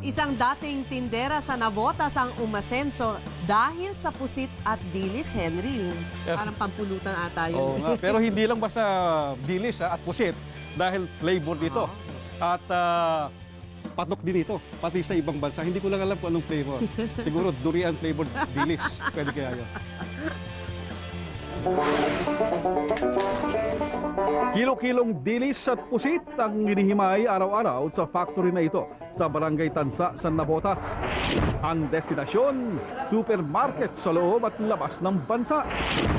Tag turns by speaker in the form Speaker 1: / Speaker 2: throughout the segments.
Speaker 1: Isang dating tindera sa Navotas ang umasenso dahil sa pusit at dilis, Henry. Parang pampulutan ata yun.
Speaker 2: Oo nga, pero hindi lang basta dilis at pusit dahil flavor dito. At patok din ito, pati sa ibang bansa. Hindi ko lang alam kung anong flavor. Siguro durian flavored dilis. Pwede kaya yun. Kilo-kilong dilis at pusit ang hinihimay araw-araw sa factory na ito sa Barangay Tansa, San Navotas. Ang destinasyon, supermarket sa loob at labas ng bansa.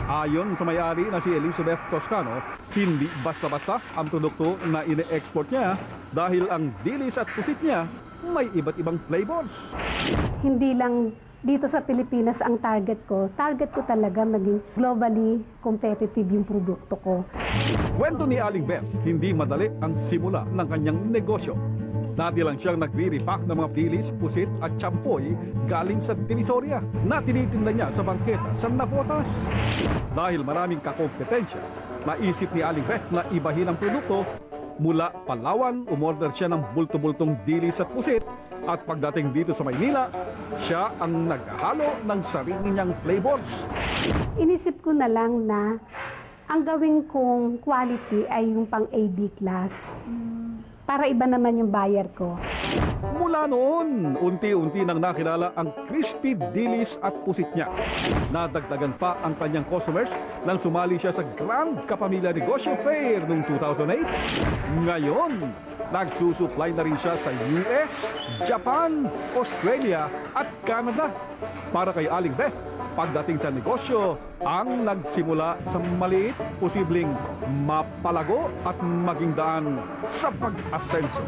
Speaker 2: Ayon sa may-ari na si Elizabeth Toscano, hindi basta-basta ang produkto na ine-export niya dahil ang dilis at pusit niya may iba't ibang flavors.
Speaker 3: Hindi lang dito sa Pilipinas ang target ko talaga maging globally competitive yung produkto ko.
Speaker 2: Kwento ni Aling Beth, hindi madali ang simula ng kanyang negosyo. Dati lang siyang nagre-repack ng mga dilis, pusit at champoy galing sa Divisoria na tinitinda niya sa bangketa sa Navotas. Dahil maraming kakompetensya, naisip ni Aling Beth na ibahin ang produkto. Mula Palawan, umorder siya ng bulto-bultong dilis at pusit at pagdating dito sa Maynila, siya ang naghahalo ng sarili niyang flavors.
Speaker 3: Inisip ko na lang na ang gawin kong quality ay yung pang AB class. Para iba naman yung buyer ko.
Speaker 2: Mula noon, unti-unti nang nakilala ang crispy dilis at pusit niya. Nadagdagan pa ang kanyang customers nang sumali siya sa Grand Kapamilya Negosyo Fair noong 2008. Ngayon, nagsusupply na rin siya sa US, Japan, Australia at Canada. Para kay Aling Beth, pagdating sa negosyo, ang nagsimula sa maliit, posibleng mapalago at maging daan sa pag-asenso.